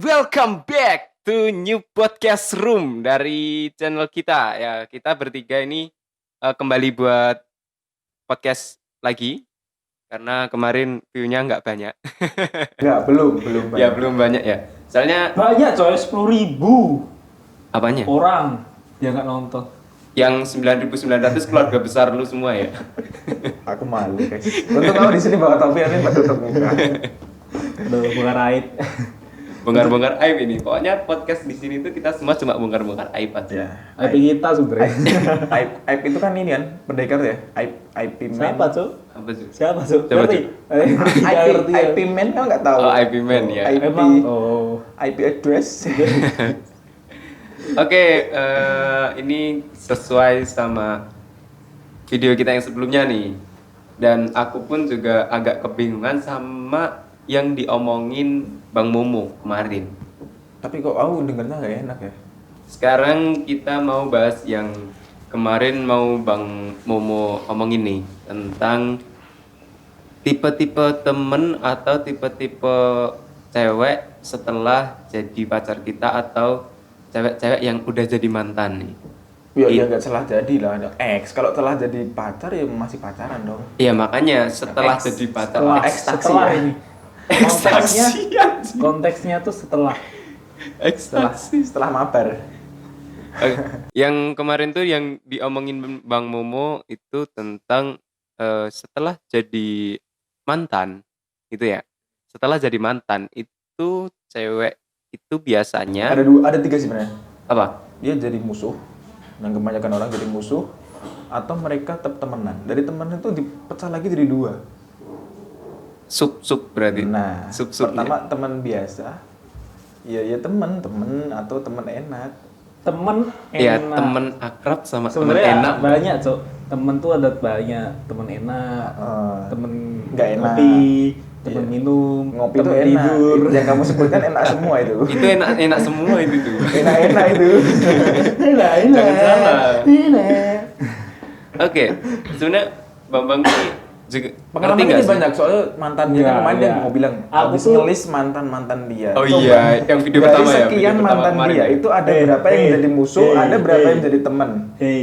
Welcome back to new podcast room dari channel kita. Ya, kita bertiga ini kembali buat podcast lagi karena kemarin view-nya nggak banyak. Enggak, belum Ya, banyak. belum banyak ya. Soalnya Banyak coy, 10.000 apanya? orang yang nggak nonton. Yang 9.900 keluarga besar lu semua ya. Aku malu, guys. Untung kamu di sini bawa topi ini pada tutup muka. Udah bukan raid. Bongkar-bongkar aib ini. Pokoknya podcast di sini tuh kita semua cuma bongkar-bongkar aib aja. Ya. IP kita sebenarnya. Aib itu kan ini kan pendekar ya. IP man. Siapa coy? Apa sih? Siapa coy? Coba, Ngerti? Nggak ngerti ya. IP man kan nggak tahu. Oh, IP man ya. Emang IP address. Oke, ini sesuai sama video kita yang sebelumnya nih. Dan aku pun juga agak kebingungan sama yang diomongin Bang Momo kemarin. Tapi kok aku dengernya nggak enak ya. Sekarang kita mau bahas yang kemarin mau Bang Momo omongin nih, tentang tipe-tipe temen atau tipe-tipe cewek setelah jadi pacar kita, atau cewek-cewek yang udah jadi mantan nih. Ya nggak salah jadi lah. Ex kalau telah jadi pacar ya masih pacaran dong. Iya, makanya setelah Ex. jadi pacar. setelah ya? ini. Konteksnya tuh setelah. Setelah mabar. Yang kemarin tuh yang diomongin Bang Momo itu tentang setelah jadi mantan gitu ya. Setelah jadi mantan itu cewek itu biasanya Ada tiga sebenarnya. apa? Dia jadi musuh. Dan kebanyakan orang jadi musuh, atau mereka tetap temenan. Dari teman itu dipecah lagi jadi dua. Sub berarti. Nah, Sub-sub pertama teman biasa, ya teman atau teman enak. Temen ya, enak. temen akrab sama temen Sebenarnya enak. banyak cok. Temen tuh ada banyak. Temen enak, temen nggak enak. ngopi, temen Iya. minum, Ngopi itu temen enak. tidur. Yang kamu sebutkan enak semua itu. Itu enak semua itu tuh. Enak itu. Enak. Jangan salah. Enak. Oke, sebenarnya Bambang ini juga Pengalaman ngerti nggak ini sih? banyak soalnya mantannya Iya, kan kemarin dia iya. mau bilang Aku habis tuh- ngelis mantan dia. Oh Coba. iya, yang video Dari pertama ya. sekian Video pertama mantan kemarin dia ya. itu ada Hey, berapa yang hey, jadi musuh, hey, ada berapa hey. yang jadi teman. Hei,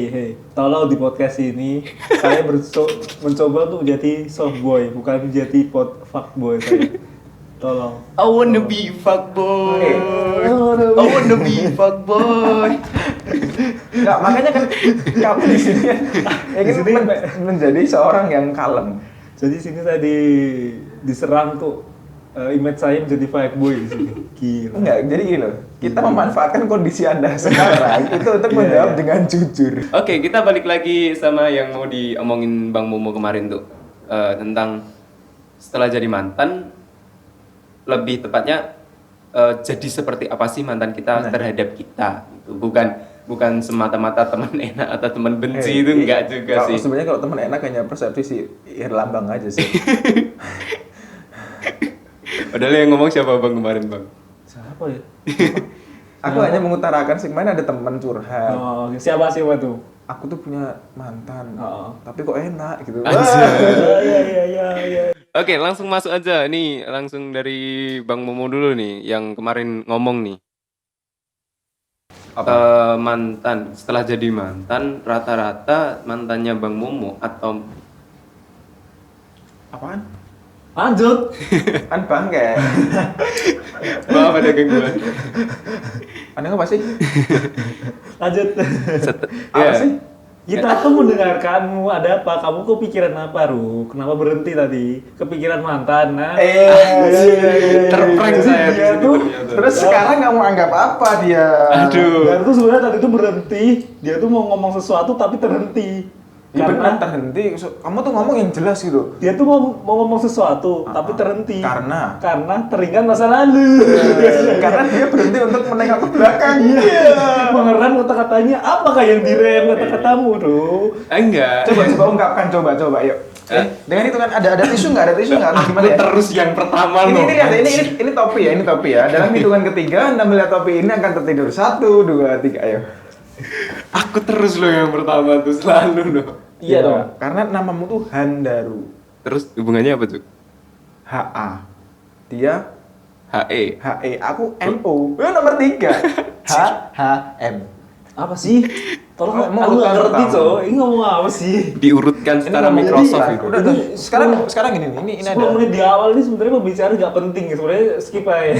tolong di podcast ini saya mencoba untuk menjadi soft boy, bukan menjadi fuck boy saya. Tolong. I wanna be fuckboy. Hey. I wanna be fuckboy. Enggak, makanya kan kamu di sini ya ingin sini, menjadi seorang yang kalem. Jadi sini saya diserang tuh image saya menjadi fuckboy di sini. Gila. Enggak, jadi gini loh. Kita memanfaatkan kondisi Anda sekarang itu untuk menjawab dengan jujur. Oke, kita balik lagi sama yang mau diomongin Bang Momo kemarin tuh, tentang setelah jadi mantan, lebih tepatnya jadi seperti apa sih mantan kita Nah. terhadap kita gitu. Bukan semata-mata teman enak atau teman benci, itu enggak juga Kalau- sih. Sebenarnya kalau teman enak hanya persepsi si Lambang aja sih. Padahal yang ngomong siapa Bang kemarin, Bang? Siapa ya? Aku hanya mengutarakan sih, mana ada teman curhat. Oh, siapa tuh? Aku tuh punya mantan, Oh. tapi kok enak gitu. Ya. Oke, langsung masuk aja. Nih, langsung dari Bang Momo dulu nih, yang kemarin ngomong nih. Mantan, setelah jadi mantan, rata-rata mantannya Bang Momo atau Apaan? Lanjut. Kan bangke. maaf ada gangguan. Anda apa sih? Lanjut. Apa Ya. sih? Kita tuh mendengarkanmu, ada apa? Kamu kepikiran apa, Ru? Kenapa berhenti tadi? Kepikiran mantan, nah? Terprank saya di Dia sini tuh, ternyata. Terus sekarang kamu anggap apa dia? Aduh. dia tuh sebenarnya tadi tuh berhenti. Dia tuh mau ngomong sesuatu tapi terhenti. Ya benar Karena terhenti. Kamu tuh ngomong yang jelas gitu. dia tuh mau ngomong sesuatu tapi terhenti. Karena teringat masa lalu. karena dia berhenti untuk menengok ke belakang. Mengerem kata-katanya. Apakah yang direm kata-katamu, Ru? Enggak. Coba ungkapkan, coba yuk. Dengan itu kan ada tisu nggak? Ada tisu nggak? Atau gimana ya? Terus yang pertama loh. Ini lihat, ini topi ya. Dalam hitungan ketiga, Anda melihat topi ini akan tertidur. 1, 2, 3, ayo. Aku terus loh yang pertama tuh, selalu loh. Iya dong. Karena namamu tuh Handaru. Terus hubungannya apa tuh? HA. Dia HE. HE, aku MO. Nomor 3. HHM. Apa sih? Tolong, Mau aku nggak urutan ngerti pertama. coy. Ini ngomong apa sih? Diurutkan secara ngomong Microsoft jadi, itu. Udah. Sekarang gini nih, ini 10 ada. menit di awal ini sebenarnya pembicaraan nggak penting, sebenarnya skip aja.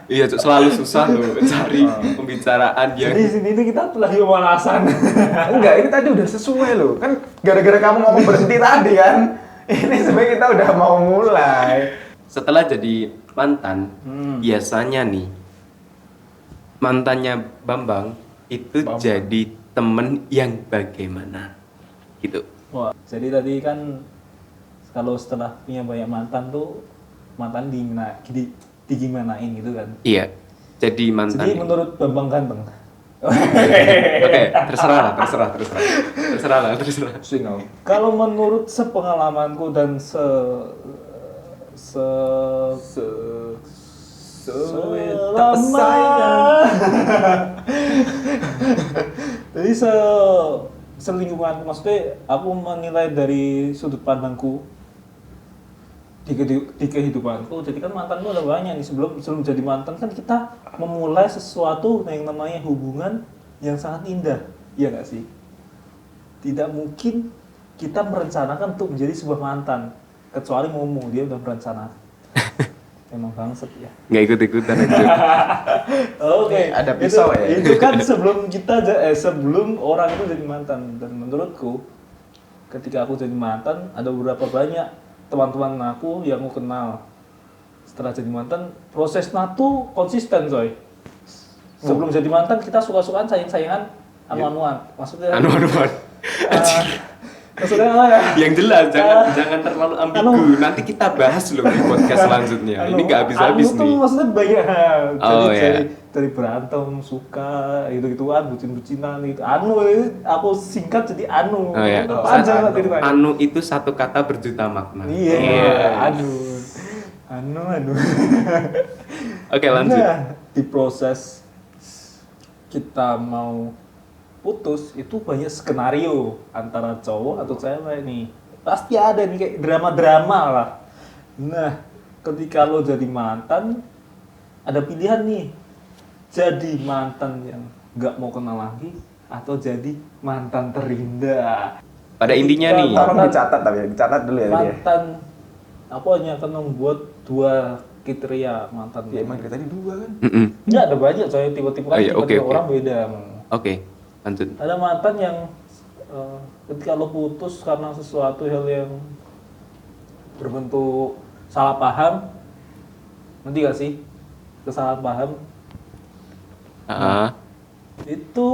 Iya, Cuk, selalu susah loh cari pembicaraan yang Jadi di sini tuh kita lagi pemanasan. Enggak, ini tadi udah sesuai loh. Kan gara-gara kamu ngomong berhenti tadi kan. Ini sebenarnya kita udah mau mulai. setelah jadi mantan, biasanya nih mantannya Bambang itu jadi temen yang bagaimana gitu. Wah, jadi tadi kan kalau setelah punya banyak mantan tuh mantan digimanain gitu kan. Iya, jadi mantan. Jadi menurut Bambang ganteng. Oke, terserah. Single. Kalau menurut sepengalamanku dan selama jadi selingkungan, maksudnya aku menilai dari sudut pandangku di kehidupanku. Jadi kan mantan tuh ada banyak nih. Sebelum jadi mantan kan kita memulai sesuatu yang namanya hubungan yang sangat indah, iya nggak sih? Tidak mungkin kita merencanakan untuk menjadi sebuah mantan, kecuali Momo, dia udah merencanakan. Emang bangset ya. Nggak ikut-ikutan aja. Oke, Ada pisau ya? Itu kan sebelum orang itu jadi mantan. Dan menurutku, ketika aku jadi mantan, ada beberapa banyak teman-teman aku yang aku kenal. Setelah jadi mantan, prosesnya tuh konsisten, coy. Sebelum jadi mantan, kita suka-sukaan, sayang-sayangan, anu-anuan. Maksudnya, Anu-anuan. maksudnya apa ya? Yang jelas, jangan terlalu ambigu. Nanti kita bahas loh di podcast selanjutnya. Ini nggak habis-habis anu tuh nih. maksudnya banyak hal. Oh, Jadi iya. dari berantem, suka, gitu-gituan, bucin-bucinan gitu. Anu, aku singkat jadi anu. Oh, iya. Panjang lah ceritanya. Anu itu satu kata berjuta makna. Iya, anu. Oke, lanjut. Nah, di proses kita mau putus itu banyak skenario antara cowok atau cewek nih. Pasti ada nih kayak drama-drama lah. Nah, ketika lo jadi mantan, ada pilihan nih. Jadi mantan yang nggak mau kenal lagi atau jadi mantan terindah. Pada intinya nih, Tolong dicatat dulu ya. Dia. Mantan aku hanya akan membuat 2 kriteria mantan. Ya emang dari tadi 2 kan. Enggak ada banyak coy, tipe-tipe kan Oh, iya, tipe-tipe oke. orang beda. Oke, lanjut. Ada mantan yang ketika lo putus karena sesuatu hal yang berbentuk salah paham, nanti gak sih kesalahan paham itu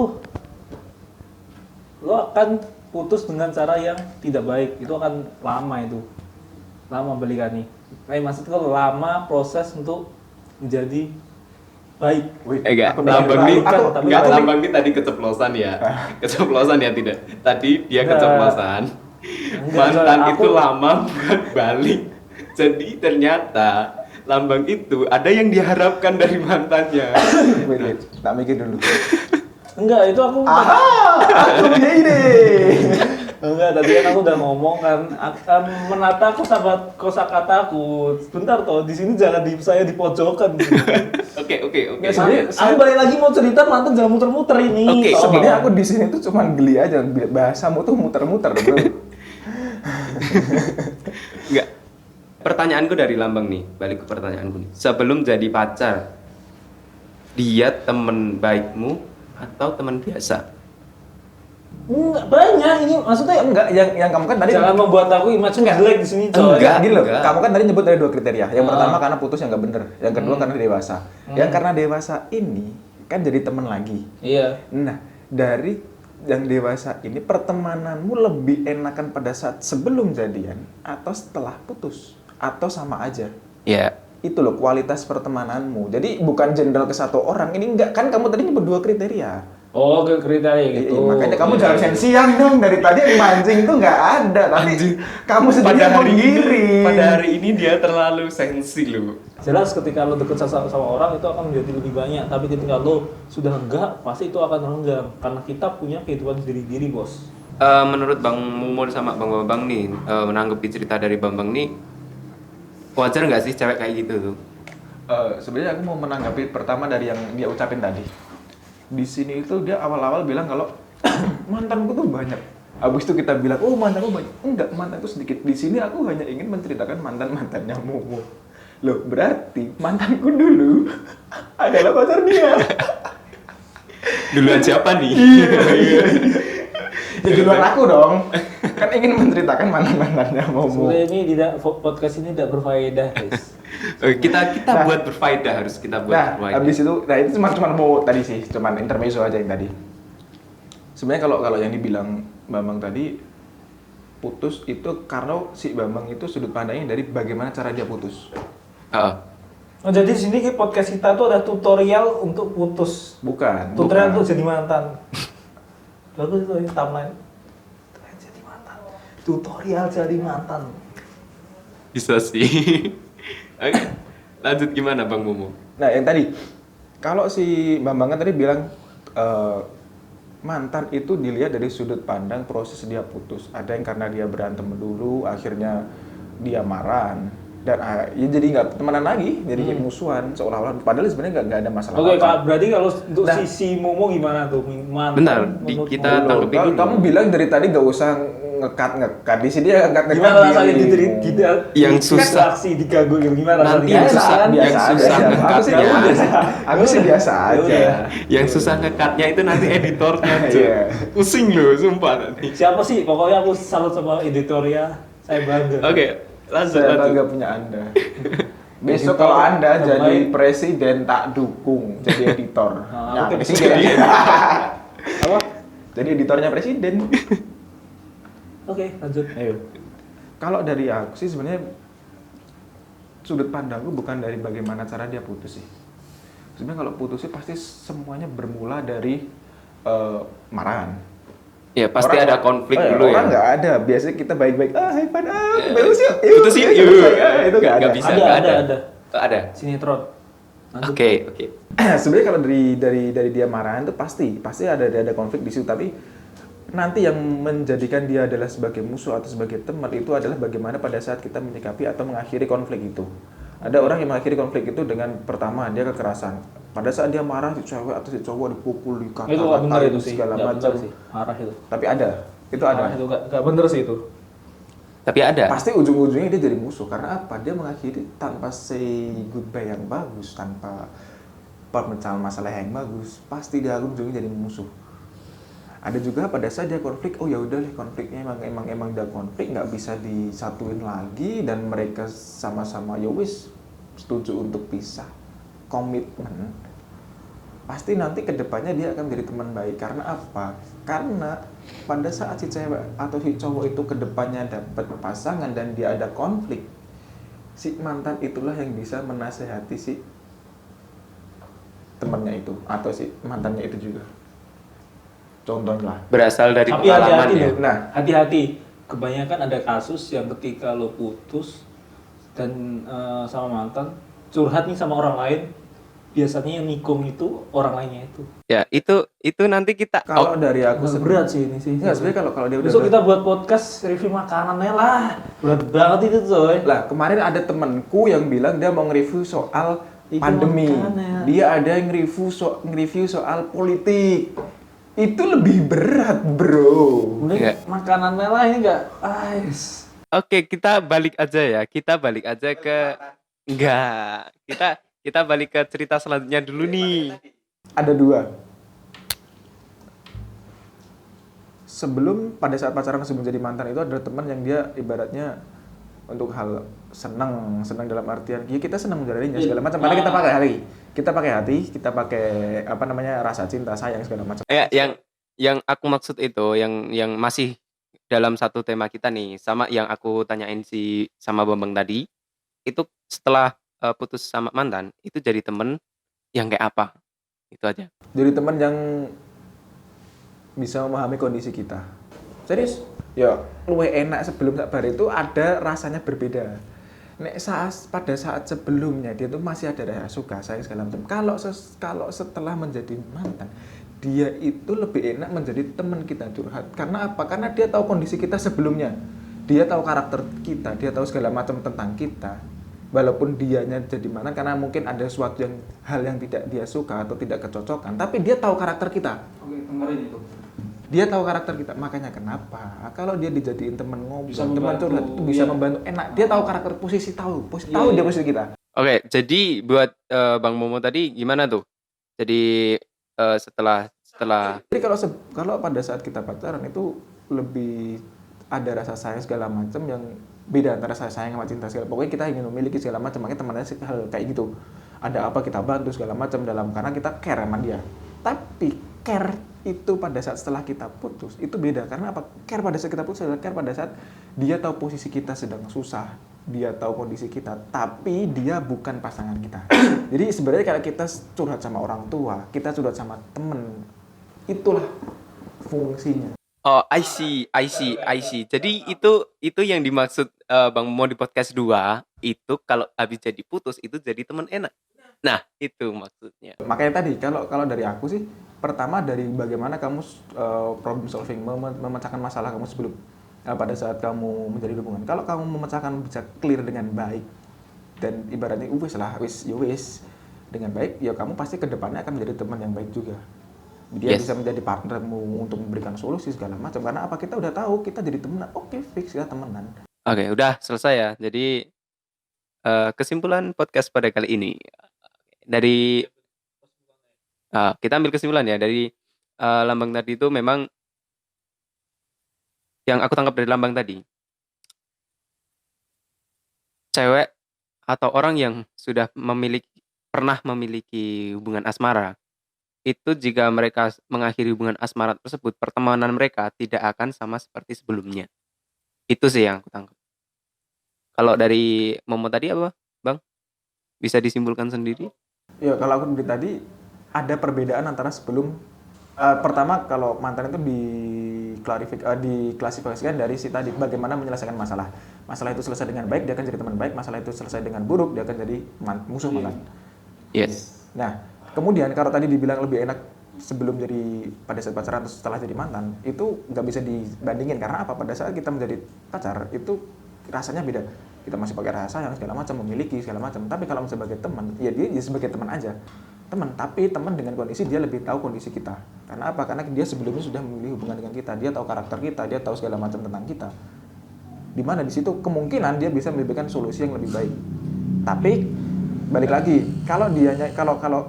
lo akan putus dengan cara yang tidak baik, itu akan lama balikan nih. Maksudnya lama proses untuk menjadi baik. Enggak, Aku lambang nih, tapi enggak balik. lambang nih tadi keceplosan ya. Keceplosan ya tidak. Tadi dia keceplosan. Enggak, Mantan Coy, itu lama bukan balik. Jadi ternyata lambang itu ada yang diharapkan dari mantannya. Wait, tak mikir dulu. Enggak, itu aku Aku punya ide. enggak, tadi kan aku udah ngomong kan akan menata kosakataku. Sebentar toh, di sini jangan saya dipojokkan. Oke. Ya, aku balik lagi mau cerita mantan jangan muter-muter ini. Oke, Tolong. Sebenarnya aku di sini tuh cuman geli aja, bahasamu tuh muter-muter, bro. Enggak. Pertanyaanku dari lambang nih, balik ke pertanyaanku nih. Sebelum jadi pacar, dia temen baikmu atau teman biasa? Enggak banyak ini, maksudnya Enggak, yang kamu kan tadi jangan membuat aku image jelek di sini, coy. Enggak, gini loh. enggak. Kamu kan tadi nyebut dari 2 kriteria. Yang pertama karena putus yang nggak bener. Yang kedua karena dewasa. Yang karena dewasa ini kan jadi teman lagi. Iya. Nah, dari yang dewasa ini pertemananmu lebih enakan pada saat sebelum jadian atau setelah putus atau sama aja. Ya. Itu loh kualitas pertemananmu. Jadi bukan jenderal ke satu orang. Ini enggak, kan kamu tadi nyebut 2 kriteria. Oh, ke kriteria gitu. Makanya kamu jangan sensian dong, dari tadi yang mancing tuh nggak ada, tapi kamu sendiri yang menggiring. Pada hari ini dia terlalu sensi loh. Jelas ketika lo deket sama orang itu akan menjadi lebih banyak, tapi ketika lo sudah enggak, pasti itu akan renggang karena kita punya kehidupan sendiri-sendiri, bos. Menurut Bang Mumur sama Bang Bambang nih, menanggapi cerita dari Bambang nih, wajar nggak sih cewek kayak gitu tuh? Sebenarnya aku mau menanggapi pertama dari yang dia ucapin tadi. Di sini itu dia awal-awal bilang kalau mantanku tuh banyak. Habis itu kita bilang, oh mantanku banyak. Enggak, mantanku sedikit. Di sini aku hanya ingin menceritakan mantan-mantannya Momo. Loh, berarti mantanku dulu adalah pacar dia. Duluan siapa nih? Ya duluan aku dong. Kan ingin menceritakan mantan-mantannya Momo. Sebenarnya ini podcast ini tidak berfaedah, guys. Kita Nah, buat berfaedah, harus kita buat Nah, berfaedah. habis itu, nah itu cuma mau tadi sih, cuman intermezzo aja yang tadi. Sebenarnya kalau yang dibilang Bambang tadi, putus itu karena si Bambang itu sudut pandangnya dari bagaimana cara dia putus. Heeh. Oh, jadi di sini podcast kita tuh ada tutorial untuk putus. Bukan. Tutorial bukan. untuk jadi mantan. Bagus tuh ya, timeline. Tutorial jadi mantan. Tutorial jadi mantan. Bisa sih. Oke. Lanjut gimana Bang Momo? Nah, yang tadi, kalau si Bambang kan tadi bilang mantan itu dilihat dari sudut pandang proses dia putus. Ada yang karena dia berantem dulu, akhirnya dia marah. Dan ya jadi nggak temenan lagi, jadi kayak musuhan seolah-olah. Padahal sebenarnya nggak ada masalah. Oke, apa-apa. Kak, berarti kalau untuk Nah. sisi Momo gimana tuh? Mantan. Bentar, menurut kita Momo. tangkep dulu. Kamu bilang dari tadi nggak usah ngekat. Di sini ya ngekat. Gimana rasanya tidak Yang susah. interaksi diganggu gitu? Gimana Nanti rasanya? yang susah, Kan? yang susah Aku sih ngekatnya. biasa. Aku sih biasa Ya aja. udah. Yang susah ngekatnya itu nanti editornya aja. Iya. Pusing loh, sumpah nanti. Siapa sih? Pokoknya aku salut sama editornya. Saya bangga. Oke, lanjut. Saya lanjut. bangga punya Anda. Besok Editor kalau Anda terbaik. jadi presiden tak dukung jadi editor. Nah, Nah, oke. presiden. Apa? Jadi editornya presiden. Oke, lanjut. Ayo. Kalau dari aku sih sebenarnya sudut pandangku bukan dari bagaimana cara dia putus sih. Sebenarnya kalau putus sih pasti semuanya bermula dari marahan. Ya, pasti Orang- ada konflik dulu ya. Orang nggak ada. Biasanya kita baik-baik. Hai Pan, Ya. bagus yuk. Putus yuk. Itu nggak ada. Nggak bisa, Ada, nggak ada, ada. ada. Oh, ada. Sinetron. Lanjut. Oke. Sebenarnya kalau dari dia marahan itu pasti ada konflik di situ, tapi nanti yang menjadikan dia adalah sebagai musuh atau sebagai teman itu adalah bagaimana pada saat kita menyikapi atau mengakhiri konflik itu. Ada orang yang mengakhiri konflik itu dengan pertama dia kekerasan. Pada saat dia marah si cewek atau si cowok dipukul, Itu nggak benar dikata-katain itu sih. segala Nggak macam. benar sih. Marah itu. Tapi ada, itu ada. Marah itu nggak benar sih itu. Tapi ada. Pasti ujung-ujungnya dia jadi musuh karena apa? Dia mengakhiri tanpa say goodbye yang bagus, tanpa pemecahan masalah yang bagus, pasti dia ujungnya jadi musuh. Ada juga pada saat dia konflik, oh ya udah deh konfliknya emang udah konflik, nggak bisa disatuin lagi dan mereka sama-sama ya wis setuju untuk pisah, komitmen. Pasti nanti kedepannya dia akan jadi teman baik. Karena apa? Karena pada saat si cewek atau si cowok itu kedepannya dapat pasangan dan dia ada konflik, si mantan itulah yang bisa menasehati si temannya itu atau si mantannya itu juga. Contohnya. Berasal dari Tapi pengalaman hati-hati ya. loh. Nah. Hati-hati. Kebanyakan ada kasus yang ketika lo putus dan sama mantan curhat nih sama orang lain, biasanya yang nikung itu orang lainnya itu. Ya, itu nanti kita Kalau dari aku Agak berat sih ini sih. Enggak, sebenarnya kalau dia udah Besok kita buat podcast review makanannya lah. Berat banget itu coy. lah, kemarin ada temenku yang bilang dia mau nge-review soal Itu pandemi. makanya. Dia ada yang nge-review soal politik. Itu lebih berat, bro. Mending Enggak. makanannya lah ini enggak. Oke, kita balik aja ya. Kita balik aja ke enggak. Kita balik ke cerita selanjutnya dulu nih. Ada dua. Sebelum pada saat pacaran sebelum jadi mantan itu ada teman yang dia ibaratnya untuk hal senang dalam artian ya kita senang menjalaninya segala macam. Karena kita pakai hati, kita pakai apa namanya rasa cinta sayang segala macam. Yang aku maksud itu yang masih dalam satu tema kita nih, sama yang aku tanyain sama Bambang tadi, itu setelah putus sama mantan, itu jadi temen yang kayak apa? Itu aja. Jadi teman yang bisa memahami kondisi kita. Serius? Ya, luwih enak sebelum sabar itu ada rasanya berbeda. Pada saat sebelumnya dia tuh masih ada rasa suka, sayang segala macam. Kalau setelah menjadi mantan, dia itu lebih enak menjadi teman kita curhat. Karena apa? Karena dia tahu kondisi kita sebelumnya. Dia tahu karakter kita, dia tahu segala macam tentang kita. walaupun dianya jadi mantan karena mungkin ada suatu hal yang tidak dia suka atau tidak kecocokan, tapi dia tahu karakter kita. Oke, dengerin itu. Dia tahu karakter kita, makanya kenapa kalau dia dijadiin teman ngobrol, Bisa teman membantu, curhat itu bisa iya. membantu enak. Dia tahu karakter posisi, tahu Iya, dia iya. posisi kita. Oke, jadi buat Bang Momo tadi gimana tuh? Jadi setelah Jadi kalau pada saat kita pacaran itu lebih ada rasa sayang segala macam yang beda antara saya sayang sama cinta segala. Pokoknya kita ingin memiliki segala macam, makanya temannya hal kayak gitu. Ada apa kita bantu segala macam dalam karena kita care sama dia. Tapi care itu pada saat setelah kita putus itu beda karena apa? Care pada saat kita putus adalah care pada saat dia tahu posisi kita sedang susah, dia tahu kondisi kita, tapi dia bukan pasangan kita. Jadi sebenarnya kalau kita curhat sama orang tua, kita curhat sama temen, itulah fungsinya. Oh, I see. Jadi itu yang dimaksud Bang Momo di podcast 2 itu kalau habis jadi putus itu jadi teman enak. Nah, itu maksudnya. Makanya tadi kalau dari aku sih pertama dari bagaimana kamu problem solving memecahkan masalah kamu sebelum pada saat kamu menjadi hubungan. Kalau kamu memecahkan bisa clear dengan baik dan ibaratnya wis dengan baik, ya kamu pasti kedepannya akan menjadi teman yang baik juga. Dia Yes. bisa menjadi partnermu untuk memberikan solusi segala macam karena apa kita udah tahu kita jadi temenan, oke fix ya temenan. Oke, udah selesai ya. Jadi kesimpulan podcast pada kali ini dari kita ambil kesimpulan ya dari lambang tadi itu memang yang aku tangkap dari lambang tadi, cewek atau orang yang sudah pernah memiliki hubungan asmara, itu jika mereka mengakhiri hubungan asmara tersebut, pertemanan mereka tidak akan sama seperti sebelumnya. Itu sih yang aku tangkap. Kalau dari Momo tadi apa, Bang? Bisa disimpulkan sendiri? Ya kalau aku dari tadi ada perbedaan antara sebelum pertama kalau mantan itu diklasifikasikan dari si tadi bagaimana menyelesaikan masalah. Masalah itu selesai dengan baik dia akan jadi teman baik, masalah itu selesai dengan buruk dia akan jadi musuh malah. Yes. Nah, kemudian kalau tadi dibilang lebih enak sebelum jadi pada saat pacaran atau setelah jadi mantan, itu nggak bisa dibandingin karena apa? Pada saat kita menjadi pacar itu rasanya beda. Kita masih pakai rasa sayang segala macam, memiliki segala macam. Tapi kalau sebagai teman, ya dia sebagai teman aja. Teman, tapi teman dengan kondisi dia lebih tahu kondisi kita. Karena apa? Karena dia sebelumnya sudah memilih hubungan dengan kita. Dia tahu karakter kita, dia tahu segala macam tentang kita. Di mana di situ kemungkinan dia bisa memberikan solusi yang lebih baik. Tapi balik lagi, kalau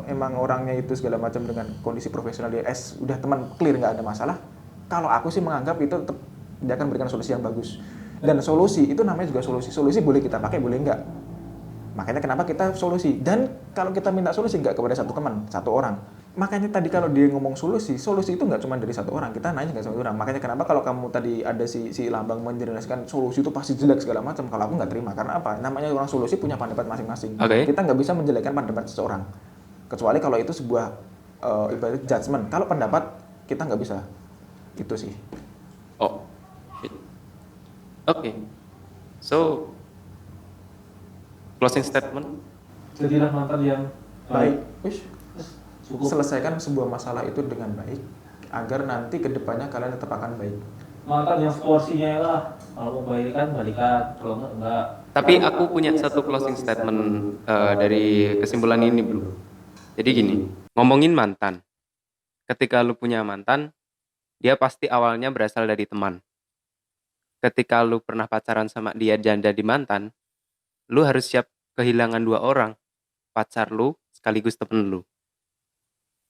emang orangnya itu segala macam dengan kondisi profesional dia udah teman clear nggak ada masalah, kalau aku sih menganggap itu tetap dia akan berikan solusi yang bagus. Dan solusi itu namanya juga solusi boleh kita pakai boleh enggak, makanya kenapa kita solusi. Dan kalau kita minta solusi nggak kepada satu teman, satu orang, makanya tadi kalau dia ngomong solusi itu nggak cuma dari satu orang, kita nanya nggak satu orang. Makanya kenapa kalau kamu tadi ada si lambang menjelaskan solusi itu pasti jelek segala macam, kalau aku nggak terima. Karena apa? Namanya orang solusi punya pendapat masing-masing. Oke. Kita nggak bisa menjelekkan pendapat seseorang kecuali kalau itu sebuah ibarat judgement. Kalau pendapat kita nggak bisa, itu sih. Oh. Oke. So, closing statement. Jadilah mantan yang Baik, Wish. Cukup. Selesaikan sebuah masalah itu dengan baik agar nanti kedepannya kalian tetap akan baik. Mantan yang porsinya lah. Kalau mau balikan, kalau enggak. Tapi aku punya satu closing statement dari kesimpulan ini, Bro. Jadi gini, ngomongin mantan. Ketika lu punya mantan, dia pasti awalnya berasal dari teman. Ketika lu pernah pacaran sama dia dan jadi mantan, lu harus siap kehilangan 2 orang, pacar lu sekaligus temen lu.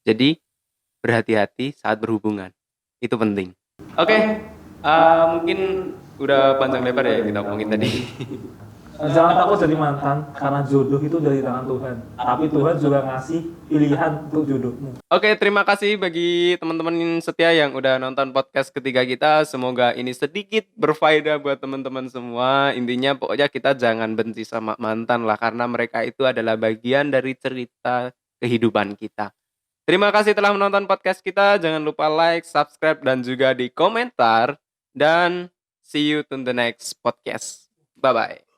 Jadi, berhati-hati saat berhubungan. Itu penting. Oke, mungkin udah panjang lebar ya kita ngomongin tadi. Jangan takut jadi mantan, karena jodoh itu dari tangan Tuhan. Tapi Tuhan juga ngasih pilihan untuk jodohmu. Oke, terima kasih bagi teman-teman setia yang udah nonton podcast ketiga kita. Semoga ini sedikit berfaedah buat teman-teman semua. Intinya pokoknya kita jangan benci sama mantan lah, karena mereka itu adalah bagian dari cerita kehidupan kita. Terima kasih telah menonton podcast kita. Jangan lupa like, subscribe, dan juga di komentar. Dan see you to the next podcast. Bye-bye.